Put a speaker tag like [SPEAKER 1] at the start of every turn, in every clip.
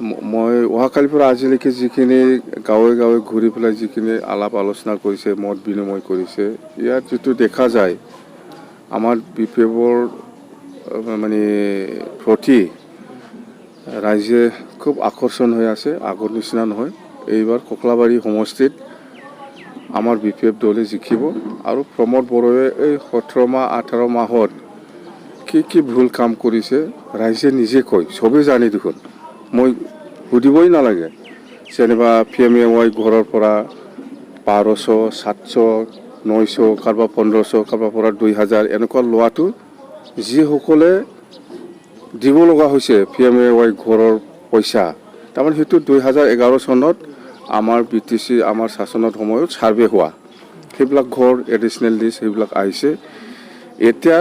[SPEAKER 1] মই অহাকালিৰ পৰা আজিলৈকে যিখিনি গাঁৱে গাঁৱে ঘূৰি পেলাই যিখিনি আলাপ আলোচনা কৰিছে মত বিনিময় কৰিছে ইয়াত যিটো দেখা যায় আমাৰ BPFৰ মানে প্ৰতি ৰাইজে খুব আকৰ্ষণ হৈ আছে আগৰ নিচিনা নহয় এইবাৰ ককলাবাৰী সমষ্টিত আমাৰ BPF দলে জিকিব আৰু প্ৰমোদ বড়োৱে এই 17 মাহ 18 মাহত কি ভুল কাম কৰিছে ৰাইজে নিজে কয় সবেই জানি দেখোন মই সুধিবই নালাগে যেনিবা PMAY ঘৰৰ পৰা 1200 700 900 কাৰোবাৰ 1500 কাৰোবাৰ পৰা 2000 এনেকুৱা লোৱাটো যিসকলে দিব লগা হৈছে PMAY ঘৰৰ পইচা তাৰমানে সেইটো 2011 চনত আমাৰ BTC আমাৰ শাসনত সময়ত সাৰ্ভে হোৱা সেইবিলাক ঘৰ এডিশনেল লিষ্ট সেইবিলাক আহিছে এতিয়া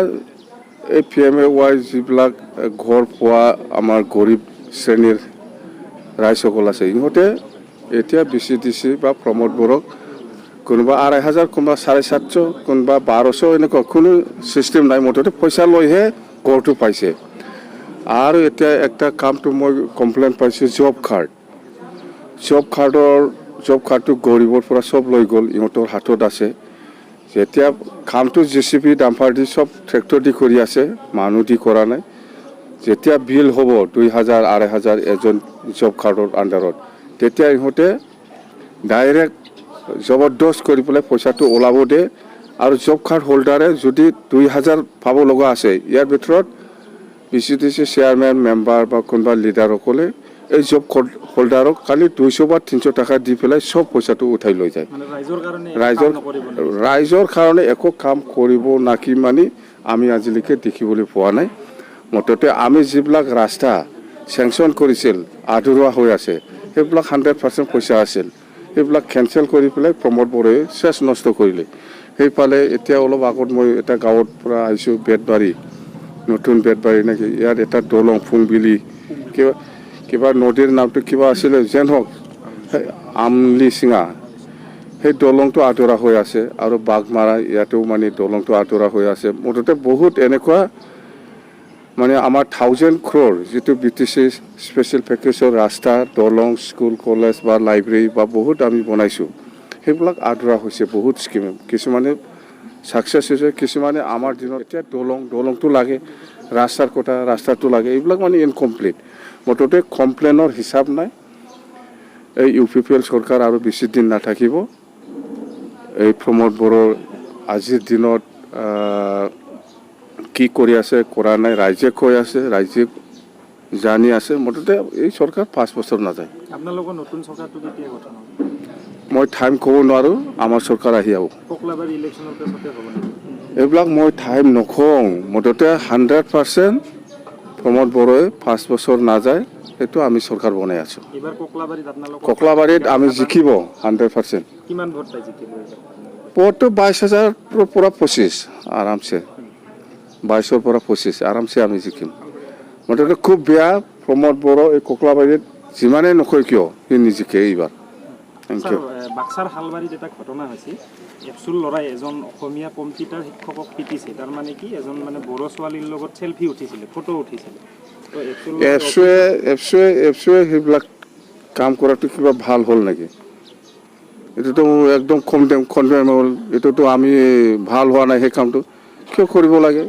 [SPEAKER 1] এই PMAY যিবিলাক ঘৰ পোৱা আমাৰ গৰীব শ্ৰেণীৰ ৰাইজসকল আছে ইহঁতে এতিয়া BCDC বা প্ৰমোদ বড়োক কোনোবা 2500 কোনোবা 750 কোনোবা 1200 এনেকুৱা কোনো চিষ্টেম নাই মুঠতে পইচা লৈহে ঘৰটো পাইছে আৰু এতিয়া একটা কামটো মই কমপ্লেইন পাইছোঁ জব কাৰ্ডটো গৰীবৰ পৰা সব লৈ গ'ল ইহঁতৰ হাতত আছে যেতিয়া কামটো JCB ডাম্পাৰ দি সব ট্ৰেক্টৰ দি কৰি আছে মানুহ দি কৰা নাই যেতিয়া বিল হ'ব 2000 2500 এজন জব কাৰ্ডৰ আণ্ডাৰত তেতিয়া ইহঁতে ডাইৰেক্ট জবৰদস্ত কৰি পেলাই পইচাটো ওলাব দে আৰু জব কাৰ্ড হোল্ডাৰে যদি 2000 পাব লগা আছে ইয়াৰ ভিতৰত BCDC চেয়াৰমেন মেম্বাৰ বা কোনোবা লিডাৰসকলে এই জব হোল্ডাৰক খালি 200 বা 300 টাকা দি পেলাই সব পইচাটো উঠাই লৈ যায় ৰাইজৰ কাৰণে একো কাম কৰিব নাকি মানে আমি আজিলৈকে দেখিবলৈ পোৱা নাই মুঠতে আমি যিবিলাক ৰাস্তা চেংচন কৰিছিল আধৰুৱা হৈ আছে সেইবিলাক 100% পইচা আছিল সেইবিলাক কেনসেল কৰি পেলাই প্ৰমোদ বড়োৱে শেষ নষ্ট কৰিলে সেইফালে এতিয়া অলপ আগত মই এটা গাঁৱৰ পৰা আহিছোঁ বেতবাৰী নতুন বেতবাৰী নাকি ইয়াত এটা দলং ফুংবিলি কিবা নদীৰ নামটো কিবা আছিলে যেন হওক আমলি সিঙা সেই দলংটো আধৰুৱা হৈ আছে আৰু বাগমাৰা ইয়াতেও মানে দলংটো আধৰুৱা হৈ আছে মুঠতে বহুত এনেকুৱা মানে আমাৰ 1000 crore যেটো BTC স্পেশাল প্যাকেজৰ ৰাস্তা দলং স্কুল কলেজ বা লাইব্ৰেৰী বা বহুত আমি বনাইছো সেইবিলাক আধৰুৱা হৈছে বহুত স্কিম কিছুমানে সাকসেস হৈছে কিছুমানে আমাৰ দিনত এতিয়া দলংটো লাগে ৰাস্তাটো লাগে এইবিলাক মানে ইনকমপ্লিট মুঠতে কমপ্লেইনৰ হিসাব নাই এই UPPL চৰকাৰ আৰু বেছি দিন নাথাকিব এই প্ৰমোদ বড়োৰ আজিৰ দিনত কি কৰি আছে কৰা নাই ৰাইজে কৈ আছে ৰাইজে জানি আছে মুঠতে এই চৰকাৰ 5 বছৰ নাযায়
[SPEAKER 2] আপোনালোকৰ নতুন চৰকাৰটো কেতিয়া গঠন হ'ব
[SPEAKER 1] মই টাইম ক'ব নোৱাৰো আমাৰ চৰকাৰ আহি আও
[SPEAKER 2] ককলাবাৰী ইলেকশ্যনৰ পিছতে হ'ব
[SPEAKER 1] এইবিলাক মই টাইম নকওঁ মুঠতে 100% প্ৰমোদ বড়োৱে 5 বছৰ নাযায় সেইটো আমি চৰকাৰ বনাই আছো
[SPEAKER 2] এবাৰ
[SPEAKER 1] ককলাবাৰীত আমি জিকিব 100%
[SPEAKER 2] কিমান ভোট পাই জিকিব
[SPEAKER 1] ভোটটো 22000 পৰা 25 আৰামছে 22 পৰা 25 আৰামছে আমি জিকিম মুঠতে খুব বেয়া প্ৰমোদ বড়ো এই ককলাবাৰীত যিমানে নকয় কিয় সি নিজিকে এইবাৰ থ্যাংক ইউ
[SPEAKER 2] বাক্সাৰ হালবাৰীত এটা ঘটনা হৈছে এপসুল লৰাই এজন অসমীয়া কম্পিউটাৰ শিক্ষকক পিটিছে তাৰ মানে কি এজন মানে বড়ো ছোৱালীৰ লগত সেলফি উঠিছিল ফটো উঠিছিল তো এপসুৱে সেইবিলাক কাম কৰাটো কিবা ভাল হ'ল নেকি এটোতো একদম কনডেমেবল এটোতো আমি ভাল হোৱা নাই সেই কামটো কিয় কৰিব লাগে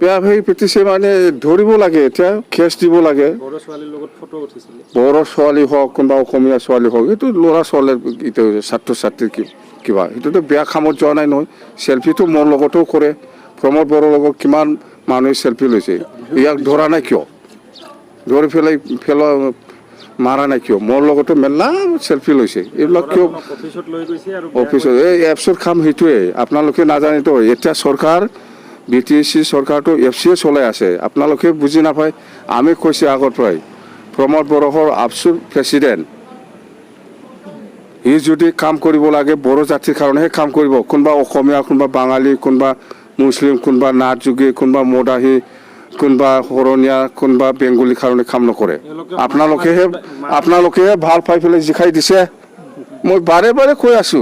[SPEAKER 2] বেয়া ভাই পিটিছে মানে ধৰিব লাগে এতিয়া কেছ দিব লাগে বড়ো ছোৱালীৰ লগত ফটো উঠিছিল
[SPEAKER 1] বড়ো ছোৱালী হওক কোনোবা অসমীয়া ছোৱালী হওক এইটো ল'ৰা ছোৱালীৰ এইটো ছাত্ৰ ছাত্ৰীৰ কিবা এইটোতো বেয়া কামত যোৱা নাই নহয় চেলফিটো মোৰ লগতো কৰে প্ৰমোদ বড়োৰ লগত কিমান মানুহে চেলফি লৈছে ইয়াক ধৰা নাই কিয় ধৰি পেলাই মাৰা নাই কিয় মোৰ লগতো মেলা চেলফি লৈছে এইবিলাক কিয় অফিচত এই এপছৰ কাম সেইটোৱে আপোনালোকে নাজানেতো এতিয়া চৰকাৰ BTC চৰকাৰটো FCA চলাই আছে আপোনালোকে বুজি নাপায় আমি কৈছে আগৰ পৰাই প্ৰমোদ বড়োৰ ABSUৰ প্ৰেসিডেন্ট ই যদি কাম কৰিব লাগে বড়ো জাতিৰ কাৰণে কাম কৰিব কোনবা অসমীয়া কোনবা বাঙালী কোনবা মুছলিম কোনবা নাথযোগী কোনবা মোদাহী কোনবা হৰণীয়া কোনবা বেংগলী কাৰণে কাম নকৰে আপোনালোকে ভাল পাই পেলাই জিকাই দিছে মই বাৰে বাৰে কৈ আছো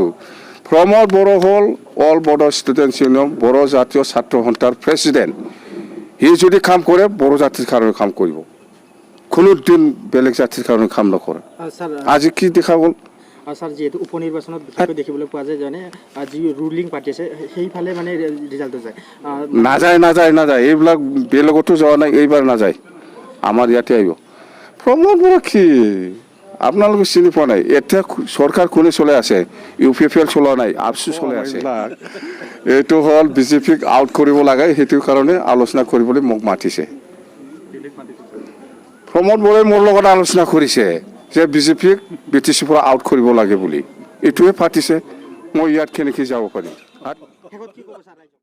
[SPEAKER 1] প্ৰমোদ বড়ো হল All Bodo Students Union Bodo জাতীয় ছাত্ৰ সন্থাৰ প্ৰেসিডেন্ট ই যদি কাম কৰে বড়ো জাতিৰ কাৰণে কাম কৰিব কোনোদিন বেলেগ জাতিৰ কাৰণে কাম নকৰে
[SPEAKER 3] স্যাৰ
[SPEAKER 1] আজি কি দেখা গ'ল
[SPEAKER 3] স্যাৰ যিহেতু উপ নিৰ্বাচনত বিশেষকৈ দেখিবলৈ পোৱা যায় যেনে যি ৰুলিং পাৰ্টি আছে সেইফালে মানে ৰিজাল্টটো যায়
[SPEAKER 1] নাযায় এইবিলাক বেলেগতো যোৱা নাই এইবাৰ নাযায় আমাৰ ইয়াতে আহিব প্ৰমোদ বৰা কি আপোনালোকে চিনি পোৱা নাই এতিয়া চৰকাৰ কোনে চলাই আছে UPPL চলোৱা নাই ABSU চলাই আছে এইটো হ'ল বিজেপিক আউট কৰিব লাগে সেইটো কাৰণে আলোচনা কৰিবলৈ মোক মাতিছে প্ৰমোদ বৰাই মোৰ লগত আলোচনা কৰিছে যে বিজেপিক BTCৰ পৰা আউট কৰিব লাগে বুলি এইটোৱে পাতিছে মই ইয়াত কেনেকৈ যাব পাৰিম